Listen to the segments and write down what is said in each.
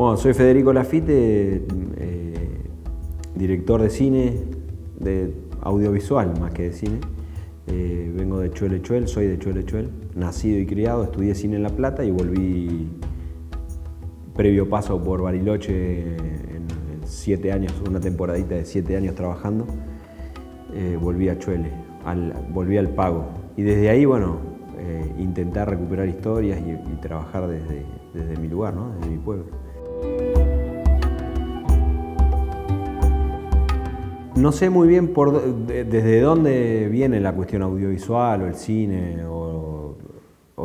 No, soy Federico Laffitte, director de cine, de audiovisual más que de cine. Vengo de Chuel Echuel, soy de Chuel Echuel, nacido y criado, estudié cine en La Plata y volví, previo paso por Bariloche, en 7 años, una temporadita de 7 años trabajando, volví a Chuele, volví al Pago. Y desde ahí, bueno, intentar recuperar historias y trabajar desde mi lugar, ¿no? Desde mi pueblo. No sé muy bien desde dónde viene la cuestión audiovisual o el cine o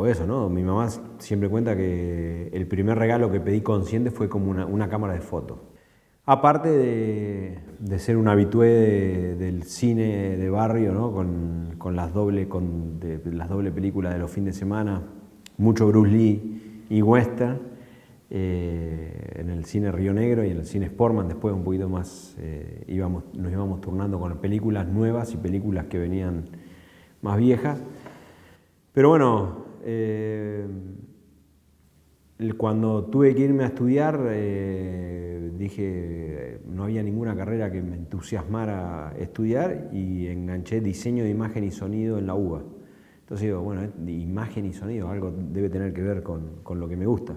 eso, ¿no? Mi mamá siempre cuenta que el primer regalo que pedí consciente fue como una cámara de foto. Aparte de ser un habitué del cine de barrio, ¿no? con las doble películas de los fines de semana, mucho Bruce Lee y western, en el cine Río Negro y en el cine Sportman. Después un poquito más nos íbamos turnando con películas nuevas y películas que venían más viejas. Pero bueno, cuando tuve que irme a estudiar, dije, no había ninguna carrera que me entusiasmara estudiar y enganché diseño de imagen y sonido en la UBA. Entonces digo, bueno, imagen y sonido, algo debe tener que ver con lo que me gusta.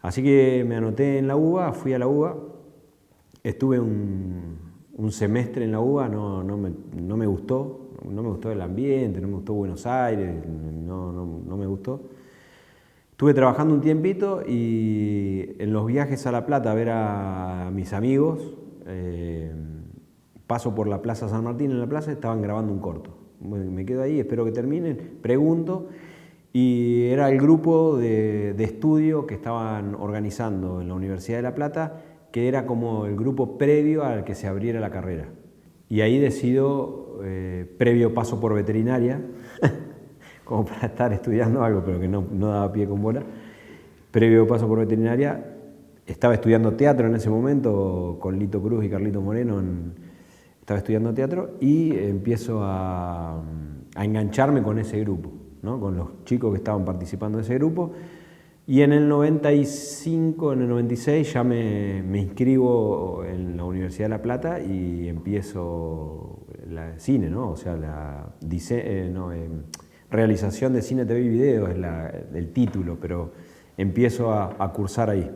Así que me anoté en la UBA, fui a la UBA, estuve un semestre en la UBA, no me gustó el ambiente, no me gustó Buenos Aires, no me gustó. Estuve trabajando un tiempito y en los viajes a La Plata a ver a mis amigos, paso por la Plaza San Martín, en la plaza estaban grabando un corto. Me quedo ahí, espero que terminen, pregunto. Y era el grupo de estudio que estaban organizando en la Universidad de La Plata, que era como el grupo previo al que se abriera la carrera. Y ahí decido, previo paso por veterinaria, como para estar estudiando algo, pero que no daba pie con bola, previo paso por veterinaria, estaba estudiando teatro en ese momento, con Lito Cruz y Carlito Moreno, estaba estudiando teatro y empiezo a engancharme con ese grupo, ¿no? Con los chicos que estaban participando de ese grupo, y en el 95, en el 96 ya me inscribo en la Universidad de La Plata y empiezo cine, ¿no? O sea, realización de cine, TV y video es el título, pero empiezo a cursar ahí.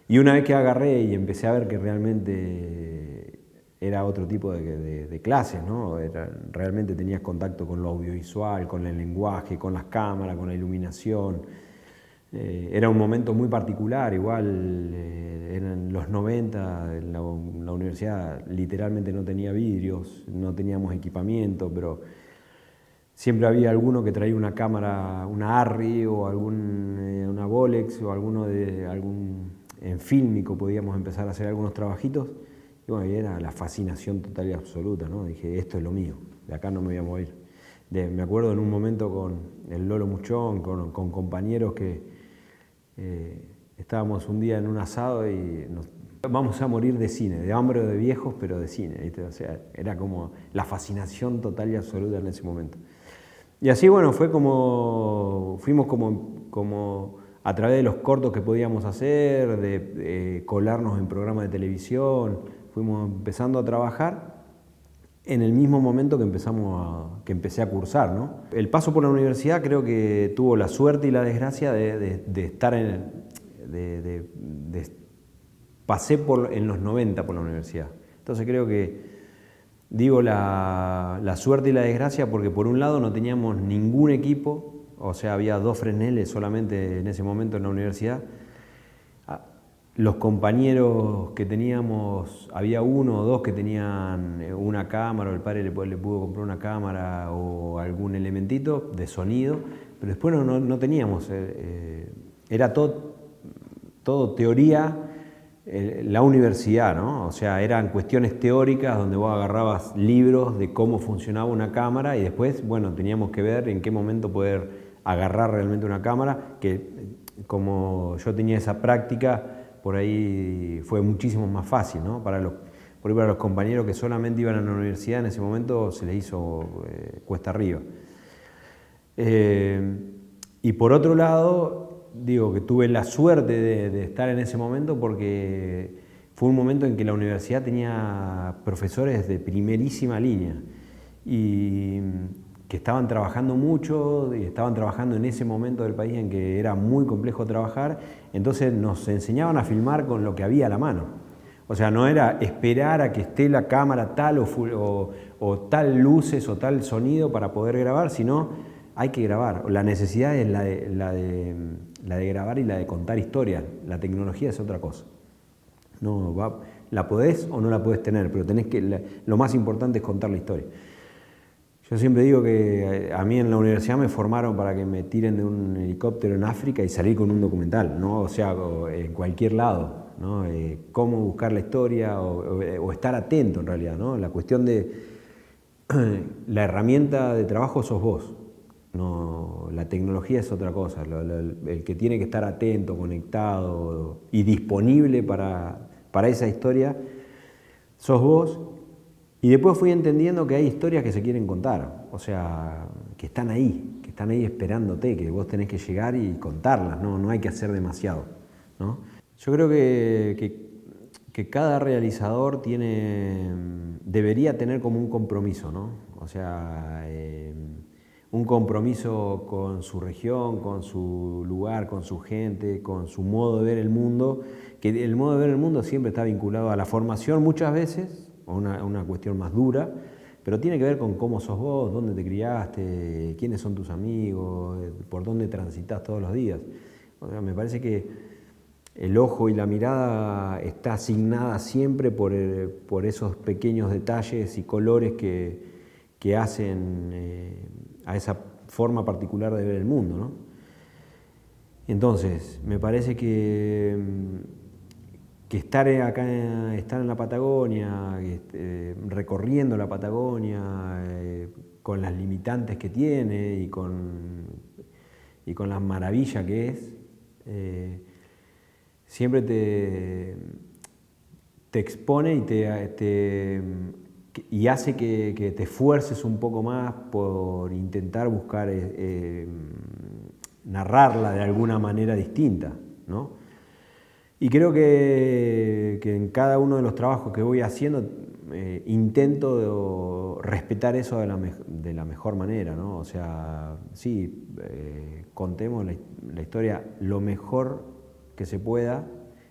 Y una vez que agarré y empecé a ver que realmente era otro tipo de clases, ¿no? Realmente tenías contacto con lo audiovisual, con el lenguaje, con las cámaras, con la iluminación. Era un momento muy particular, igual eran los 90, la universidad literalmente no tenía vidrios, no teníamos equipamiento, pero siempre había alguno que traía una cámara, una Arri o una Bolex o en fílmico podíamos empezar a hacer algunos trabajitos. Y bueno, era la fascinación total y absoluta, ¿no? Dije, esto es lo mío, de acá no me voy a mover. Me acuerdo en un momento con el Lolo Muchón, con compañeros que estábamos un día en un asado y vamos a morir de cine, de hambre o de viejos, pero de cine, ¿viste? O sea, era como la fascinación total y absoluta en ese momento. Y así, bueno, fuimos como a través de los cortos que podíamos hacer, de colarnos en programas de televisión, fuimos empezando a trabajar en el mismo momento que empecé a cursar, ¿no? El paso por la universidad creo que tuvo la suerte y la desgracia de estar pasé en los 90 por la universidad. Entonces creo que digo la suerte y la desgracia porque por un lado no teníamos ningún equipo, o sea, había 2 Fresneles solamente en ese momento en la universidad. Los compañeros que teníamos, había 1 o 2 que tenían una cámara, o el padre le pudo comprar una cámara o algún elementito de sonido, pero después no teníamos, era todo teoría, la universidad, ¿no? O sea, eran cuestiones teóricas donde vos agarrabas libros de cómo funcionaba una cámara y después, bueno, teníamos que ver en qué momento poder agarrar realmente una cámara, que como yo tenía esa práctica, por ahí fue muchísimo más fácil, ¿no? Por ahí para los compañeros que solamente iban a la universidad en ese momento se les hizo cuesta arriba. Y por otro lado, digo que tuve la suerte de estar en ese momento porque fue un momento en que la universidad tenía profesores de primerísima línea y que estaban trabajando mucho y estaban trabajando en ese momento del país en que era muy complejo trabajar, entonces nos enseñaban a filmar con lo que había a la mano. O sea, no era esperar a que esté la cámara tal o tal luces o tal sonido para poder grabar, sino hay que grabar. La necesidad es la de grabar y la de contar historias. La tecnología es otra cosa. No, la podés o no la podés tener, pero lo más importante es contar la historia. Yo siempre digo que a mí en la universidad me formaron para que me tiren de un helicóptero en África y salir con un documental, ¿no? O sea, en cualquier lado, ¿no? Cómo buscar la historia o estar atento en realidad, ¿no? La cuestión de la herramienta de trabajo sos vos, no, la tecnología es otra cosa, el que tiene que estar atento, conectado y disponible para esa historia sos vos. Y después fui entendiendo que hay historias que se quieren contar, o sea, que están ahí esperándote, que vos tenés que llegar y contarlas, no hay que hacer demasiado, ¿no? Yo creo que cada realizador debería tener como un compromiso, ¿no? O sea, un compromiso con su región, con su lugar, con su gente, con su modo de ver el mundo, que el modo de ver el mundo siempre está vinculado a la formación muchas veces, una cuestión más dura, pero tiene que ver con cómo sos vos, dónde te criaste, quiénes son tus amigos, por dónde transitas todos los días. O sea, me parece que el ojo y la mirada está asignada siempre por esos pequeños detalles y colores que hacen a esa forma particular de ver el mundo, ¿no? Entonces, me parece que estar estar en la Patagonia, recorriendo la Patagonia, con las limitantes que tiene y con la maravilla que es, siempre te expone y hace que te esfuerces un poco más por intentar buscar narrarla de alguna manera distinta, ¿no? Y creo que en cada uno de los trabajos que voy haciendo intento respetar eso de la mejor manera, ¿no? O sea, sí, contemos la historia lo mejor que se pueda,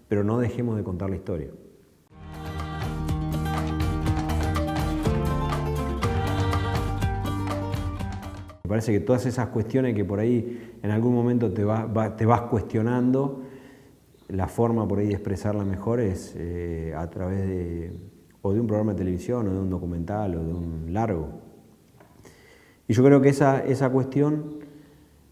pero no dejemos de contar la historia. Me parece que todas esas cuestiones que por ahí en algún momento te vas cuestionando, la forma por ahí de expresarla mejor es a través de un programa de televisión, o de un documental, o de un largo. Y yo creo que esa cuestión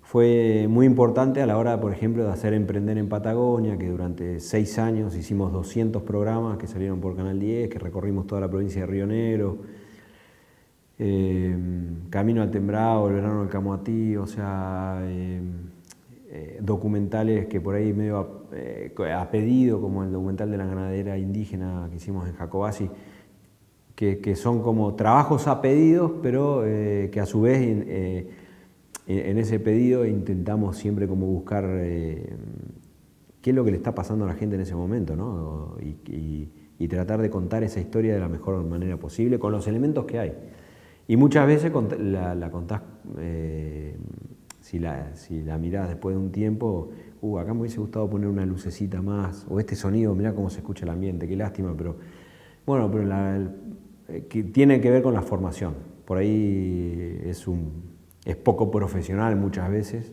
fue muy importante a la hora, por ejemplo, de hacer Emprender en Patagonia, que durante 6 años hicimos 200 programas que salieron por Canal 10, que recorrimos toda la provincia de Río Negro, Camino al Tembrado, El Verano del Camoatí, o sea, documentales que por ahí medio a pedido, como el documental de la ganadera indígena que hicimos en Jacobasi, que son como trabajos a pedidos, pero que a su vez en ese pedido intentamos siempre como buscar qué es lo que le está pasando a la gente en ese momento, ¿no? Y tratar de contar esa historia de la mejor manera posible con los elementos que hay. Y muchas veces la contás, si la mirás después de un tiempo, acá me hubiese gustado poner una lucecita más, o este sonido, mirá cómo se escucha el ambiente, qué lástima, pero bueno, pero que tiene que ver con la formación. Por ahí es poco profesional muchas veces,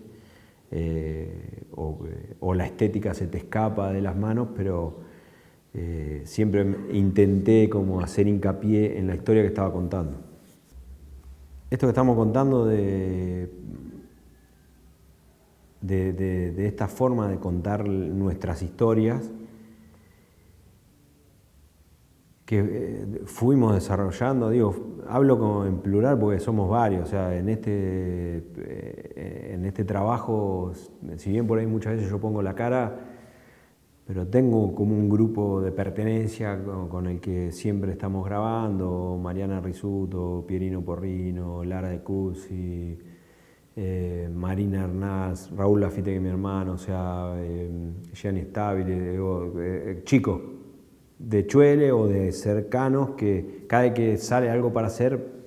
o la estética se te escapa de las manos, pero siempre intenté como hacer hincapié en la historia que estaba contando. Esto que estamos contando de esta forma de contar nuestras historias que fuimos desarrollando, digo, hablo en plural porque somos varios, o sea, en este trabajo, si bien por ahí muchas veces yo pongo la cara, pero tengo como un grupo de pertenencia con el que siempre estamos grabando, Mariana Risuto, Pierino Porrino, Lara de Cusi, Marina Arnaz, Raúl Lafite, que es mi hermano, o sea, Gianni Stabile, chicos de Chuele o de cercanos que cada vez que sale algo para hacer,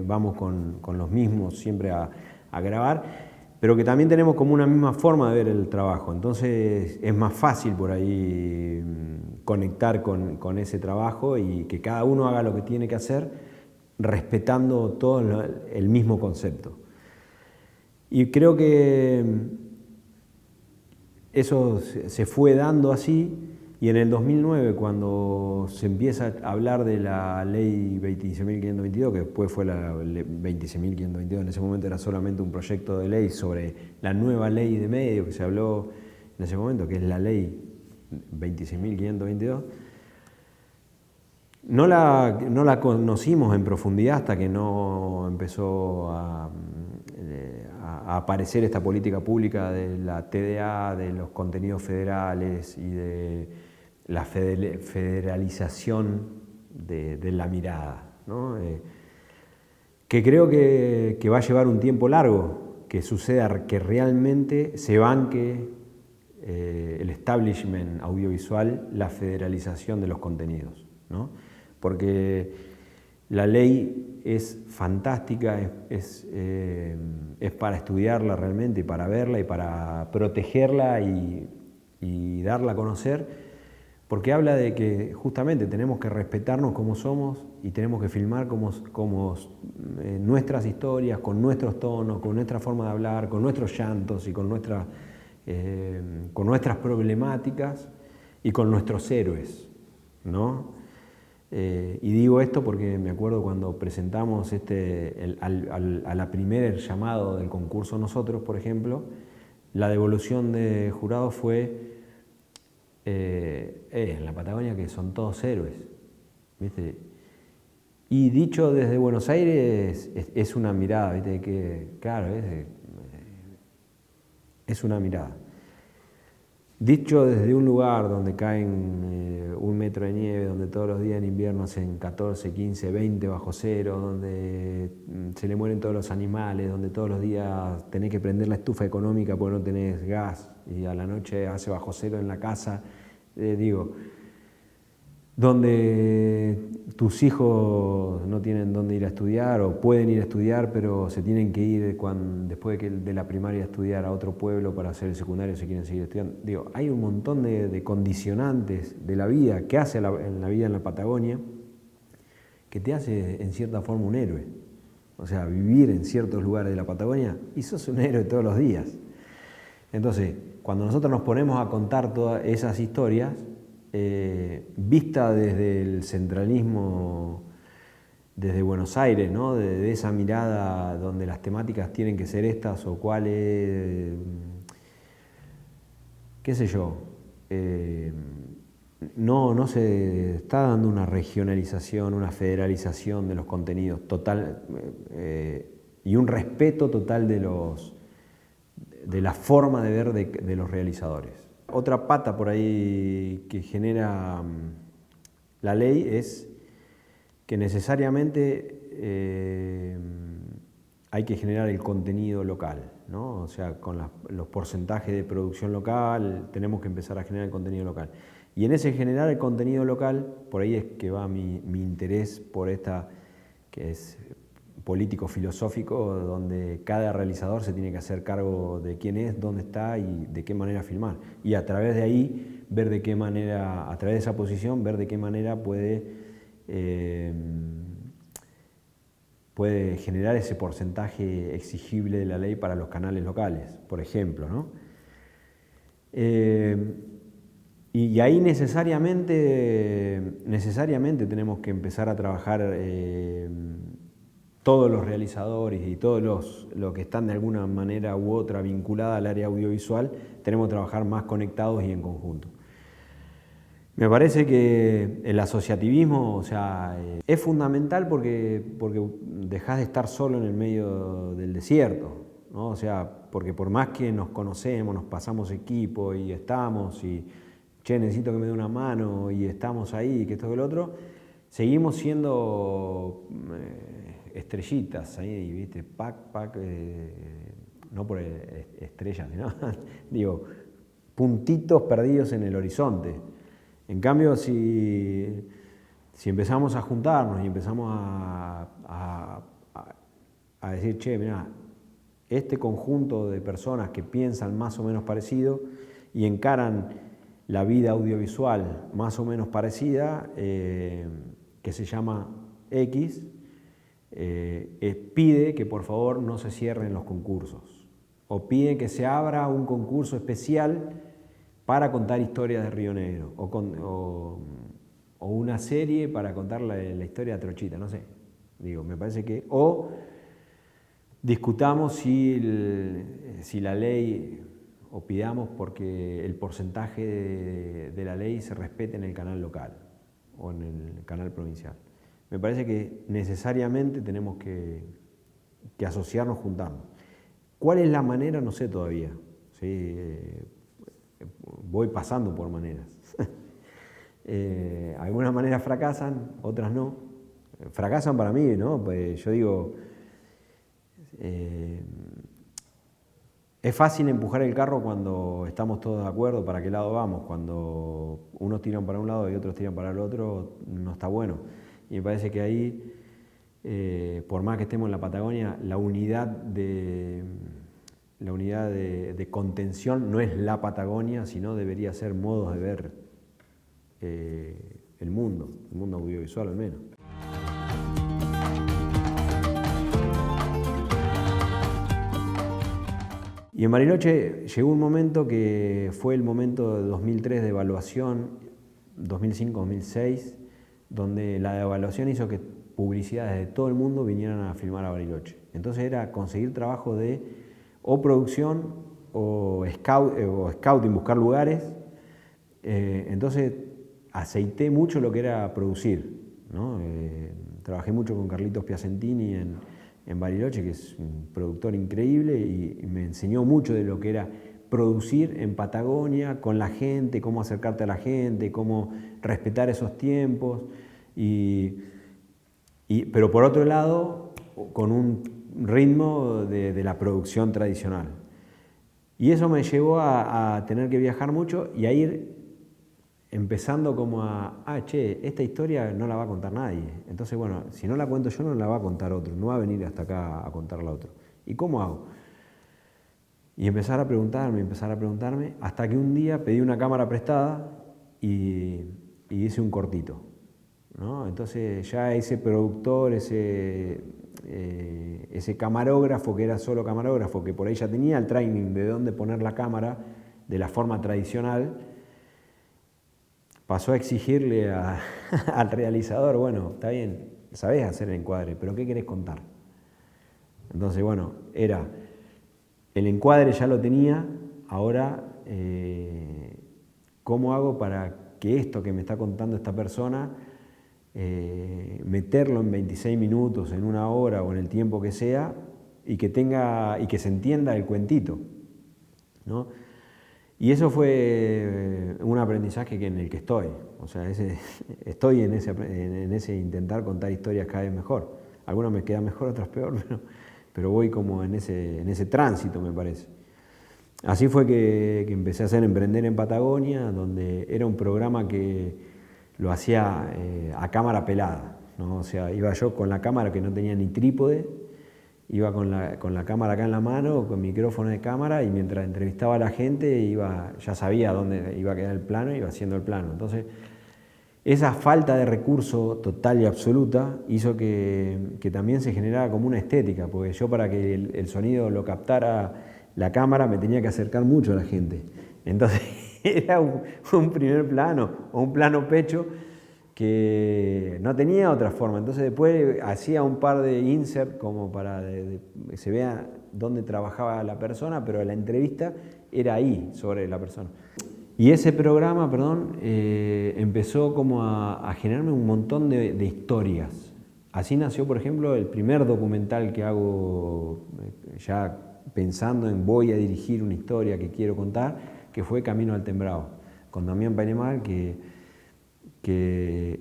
vamos con los mismos siempre a grabar, pero que también tenemos como una misma forma de ver el trabajo. Entonces es más fácil por ahí conectar con ese trabajo y que cada uno haga lo que tiene que hacer respetando todo el mismo concepto. Y creo que eso se fue dando así, y en el 2009, cuando se empieza a hablar de la ley 26.522, que después fue la 26.522, en ese momento era solamente un proyecto de ley sobre la nueva ley de medios que se habló en ese momento, que es la ley 26.522, no la conocimos en profundidad hasta que no empezó a aparecer esta política pública de la TDA, de los contenidos federales y de la federalización de la mirada, ¿no? Que creo que va a llevar un tiempo largo que suceda, que realmente se banque el establishment audiovisual, la federalización de los contenidos, ¿no? Porque la ley es fantástica, es para estudiarla realmente y para verla y para protegerla y darla a conocer, porque habla de que justamente tenemos que respetarnos como somos y tenemos que filmar como nuestras historias, con nuestros tonos, con nuestra forma de hablar, con nuestros llantos y con nuestras problemáticas y con nuestros héroes, ¿no? Y digo esto porque me acuerdo cuando presentamos a la primer llamado del concurso nosotros, por ejemplo, la devolución de jurado fue en la Patagonia que son todos héroes, ¿viste? Y dicho desde Buenos Aires es una mirada, ¿viste? Que, claro, es una mirada. Dicho desde un lugar donde caen 1 metro de nieve, donde todos los días en invierno hacen 14, 15, 20 bajo cero, donde se le mueren todos los animales, donde todos los días tenés que prender la estufa económica porque no tenés gas y a la noche hace bajo cero en la casa, donde tus hijos no tienen dónde ir a estudiar o pueden ir a estudiar, pero se tienen que ir después de la primaria a estudiar a otro pueblo para hacer el secundario si quieren seguir estudiando. Hay un montón de condicionantes de la vida que hace en la vida en la Patagonia que te hace en cierta forma un héroe. O sea, vivir en ciertos lugares de la Patagonia y sos un héroe todos los días. Entonces, cuando nosotros nos ponemos a contar todas esas historias, vista desde el centralismo, desde Buenos Aires, ¿no? De esa mirada donde las temáticas tienen que ser estas o cuáles, qué sé yo, no se está dando una regionalización, una federalización de los contenidos total y un respeto total de la forma de ver de los realizadores. Otra pata por ahí que genera la ley es que necesariamente hay que generar el contenido local, ¿no? O sea, con los porcentajes de producción local tenemos que empezar a generar el contenido local. Y en ese generar el contenido local, por ahí es que va mi interés por esta, que es político-filosófico, donde cada realizador se tiene que hacer cargo de quién es, dónde está y de qué manera filmar. Y a través de ahí, ver de qué manera, a través de esa posición, ver de qué manera puede generar ese porcentaje exigible de la ley para los canales locales, por ejemplo, ¿no? Y ahí necesariamente tenemos que empezar a trabajar todos los realizadores y todos los que están de alguna manera u otra vinculada al área audiovisual, tenemos que trabajar más conectados y en conjunto. Me parece que el asociativismo, o sea, es fundamental porque dejás de estar solo en el medio del desierto, ¿no? O sea, porque por más que nos conocemos, nos pasamos equipo y estamos y che, necesito que me dé una mano y estamos ahí, que esto que el otro, seguimos siendo estrellitas ahí, ¿viste? no por estrellas, sino, digo, puntitos perdidos en el horizonte. En cambio, si empezamos a juntarnos y empezamos a decir, che, mirá, este conjunto de personas que piensan más o menos parecido y encaran la vida audiovisual más o menos parecida, que se llama X, pide que por favor no se cierren los concursos, o pide que se abra un concurso especial para contar historias de Río Negro, o una serie para contar la historia de Trochita, no sé. Digo, me parece que... O discutamos si la ley, o pidamos porque el porcentaje de la ley se respete en el canal local o en el canal provincial. Me parece que necesariamente tenemos que asociarnos juntando. ¿Cuál es la manera? No sé todavía. ¿Sí? Voy pasando por maneras. Algunas maneras fracasan, otras no. Fracasan para mí, ¿no? Pues yo digo, es fácil empujar el carro cuando estamos todos de acuerdo para qué lado vamos. Cuando unos tiran para un lado y otros tiran para el otro, no está bueno. Y me parece que ahí, por más que estemos en la Patagonia, la unidad de contención no es la Patagonia, sino debería ser modos de ver el mundo audiovisual al menos. Y en Bariloche llegó un momento que fue el momento de 2003 de evaluación, 2005-2006, donde la evaluación hizo que publicidades de todo el mundo vinieran a filmar a Bariloche. Entonces era conseguir trabajo de o producción o scouting, buscar lugares. Entonces aceité mucho lo que era producir, ¿no? Trabajé mucho con Carlitos Piacentini en Bariloche, que es un productor increíble y me enseñó mucho de lo que era producir en Patagonia con la gente, cómo acercarte a la gente, cómo respetar esos tiempos, pero por otro lado con un ritmo de la producción tradicional. Y eso me llevó a tener que viajar mucho y a ir empezando como che, esta historia no la va a contar nadie. Entonces, bueno, si no la cuento yo, no la va a contar otro, no va a venir hasta acá a contarla otro. ¿Y cómo hago? Y empezar a preguntarme, hasta que un día pedí una cámara prestada y hice un cortito, ¿no? Entonces ya ese productor, ese camarógrafo, que era solo camarógrafo, que por ahí ya tenía el training de dónde poner la cámara de la forma tradicional, pasó a exigirle al realizador, bueno, está bien, sabés hacer el encuadre, pero ¿qué querés contar? Entonces, bueno, el encuadre ya lo tenía, ahora, ¿cómo hago para que esto que me está contando esta persona, meterlo en 26 minutos, en una hora o en el tiempo que sea, y que se entienda el cuentito, ¿no? Y eso fue un aprendizaje en el que estoy. O sea, estoy en ese intentar contar historias cada vez mejor. Algunas me quedan mejor, otras peor, pero voy como en ese tránsito, me parece. Así fue que empecé a hacer Emprender en Patagonia, donde era un programa que lo hacía a cámara pelada, ¿no? O sea, iba yo con la cámara que no tenía ni trípode, iba con la cámara acá en la mano, con micrófono de cámara, y mientras entrevistaba a la gente ya sabía dónde iba a quedar el plano, iba haciendo el plano. Entonces, esa falta de recurso total y absoluta hizo que también se generara como una estética, porque yo, para que el sonido lo captara la cámara, me tenía que acercar mucho a la gente. Entonces era un primer plano o un plano pecho que no tenía otra forma. Entonces después hacía un par de insert como para que se vea dónde trabajaba la persona, pero la entrevista era ahí, sobre la persona. Y ese programa, empezó como a generarme un montón de historias. Así nació, por ejemplo, el primer documental que hago, ya pensando en voy a dirigir una historia que quiero contar, que fue Camino al Tembrao, con Damián Painemal, que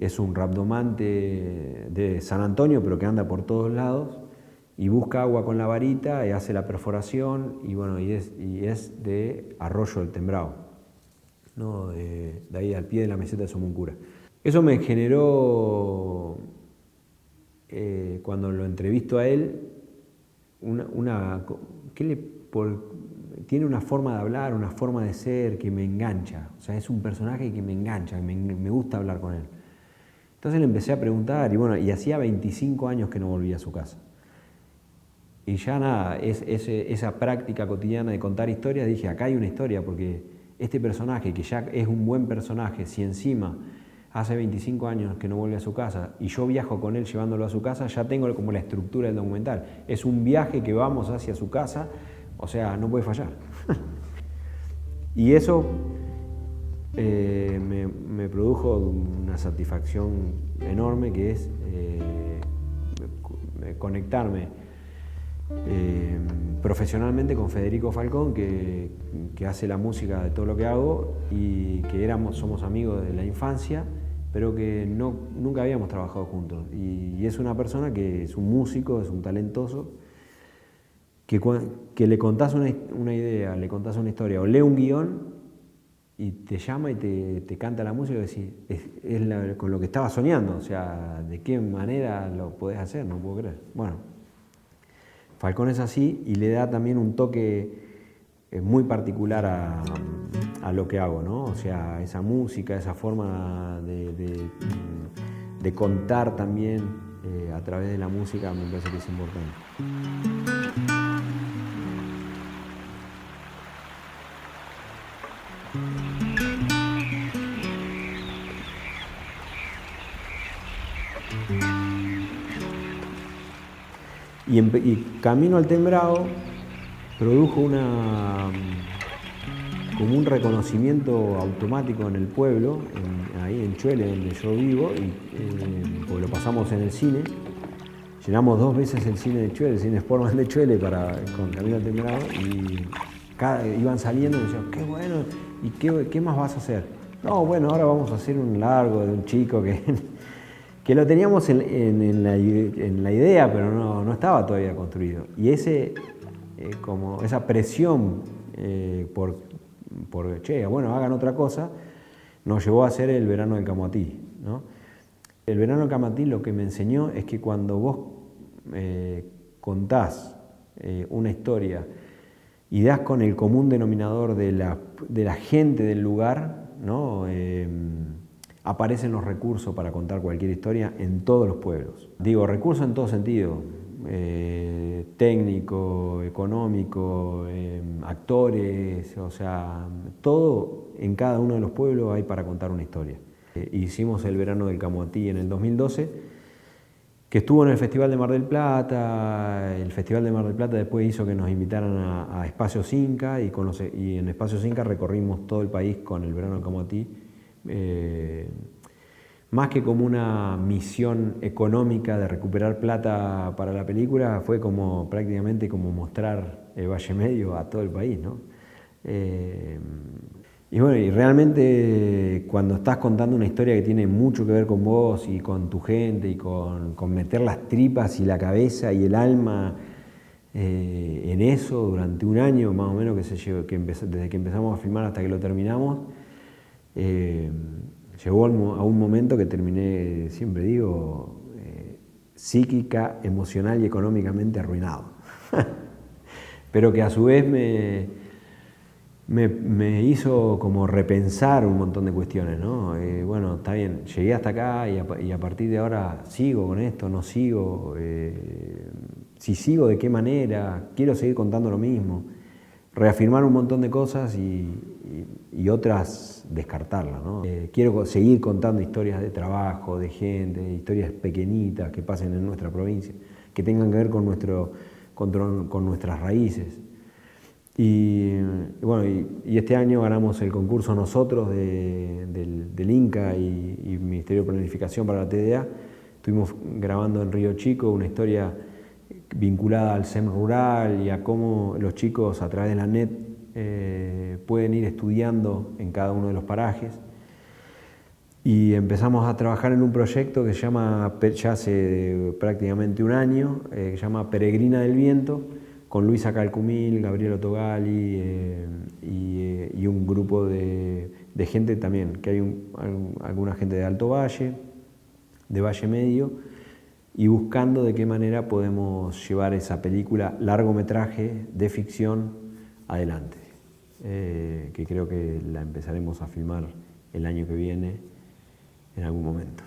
es un rabdomante de San Antonio, pero que anda por todos lados, y busca agua con la varita y hace la perforación y bueno, y es de Arroyo del Tembrao, ¿no? De ahí al pie de la meseta de Somuncura. Eso me generó, cuando lo entrevisto a él, tiene una forma de hablar, una forma de ser que me engancha. O sea, es un personaje que me engancha, que me gusta hablar con él. Entonces le empecé a preguntar, y bueno, y hacía 25 años que no volvía a su casa. Y ya nada, esa práctica cotidiana de contar historias, dije, acá hay una historia, porque este personaje, que ya es un buen personaje, si encima hace 25 años que no vuelve a su casa y yo viajo con él llevándolo a su casa, ya tengo como la estructura del documental. Es un viaje que vamos hacia su casa, o sea, no puede fallar. Y eso me produjo una satisfacción enorme, que es conectarme profesionalmente con Federico Falcón, que hace la música de todo lo que hago y que somos amigos de la infancia, pero que nunca habíamos trabajado juntos. Y es una persona que es un músico, es un talentoso, que le contás una idea, le contás una historia o lee un guión y te llama y te canta la música y decís, con lo que estaba soñando, o sea, ¿de qué manera lo podés hacer? No puedo creer. Bueno, Falcón es así y le da también un toque muy particular a lo que hago, ¿no? O sea, esa música, esa forma de contar también a través de la música me parece que es importante. Y Camino al Tembrao produjo como un reconocimiento automático en el pueblo, ahí en Chuele, donde yo vivo, porque lo pasamos en el cine. Llenamos 2 veces el cine de Chuele, el cine Sportman de Chuele con Camino al Tembrao, y iban saliendo y decían, qué bueno, ¿y qué más vas a hacer? No, bueno, ahora vamos a hacer un largo de un chico que lo teníamos en la idea, pero no estaba todavía construido. Y como esa presión por che, bueno, hagan otra cosa, nos llevó a hacer El Verano del Camoatí, ¿no? El Verano del Camoatí lo que me enseñó es que cuando vos contás una historia y das con el común denominador de la gente del lugar, ¿no? Aparecen los recursos para contar cualquier historia en todos los pueblos. Digo, recursos en todo sentido, técnico, económico, actores, o sea, todo en cada uno de los pueblos hay para contar una historia. Hicimos El Verano del Camoatí en el 2012, que estuvo en el Festival de Mar del Plata. El Festival de Mar del Plata después hizo que nos invitaran a Espacios Inca, y en Espacios Inca recorrimos todo el país con El Verano del Camoatí. Más que como una misión económica de recuperar plata para la película, fue prácticamente como mostrar el Valle Medio a todo el país, ¿no? Y bueno, y realmente cuando estás contando una historia que tiene mucho que ver con vos y con tu gente y con meter las tripas y la cabeza y el alma en eso durante un año más o menos desde que empezamos a filmar hasta que lo terminamos, llegó a un momento que terminé, siempre digo, psíquica, emocional y económicamente arruinado. Pero que a su vez me hizo como repensar un montón de cuestiones, ¿no? Bueno, está bien, llegué hasta acá y a partir de ahora sigo con esto, no sigo, si sigo, de qué manera, quiero seguir contando lo mismo, reafirmar un montón de cosas y otras descartarlas, ¿no? Quiero seguir contando historias de trabajo, de gente, historias pequeñitas que pasen en nuestra provincia, que tengan que ver con nuestras raíces. Y bueno, y este año ganamos el concurso nosotros del Inca y Ministerio de Planificación para la TDA. Estuvimos grabando en Río Chico una historia vinculada al SEM rural y a cómo los chicos a través de la NET pueden ir estudiando en cada uno de los parajes. Y empezamos a trabajar en un proyecto que se llama, ya hace prácticamente un año, que se llama Peregrina del Viento, con Luisa Calcumil, Gabriel Otogali y un grupo de gente también, que hay alguna gente de Alto Valle, de Valle Medio, y buscando de qué manera podemos llevar esa película largometraje de ficción adelante, que creo que la empezaremos a filmar el año que viene en algún momento.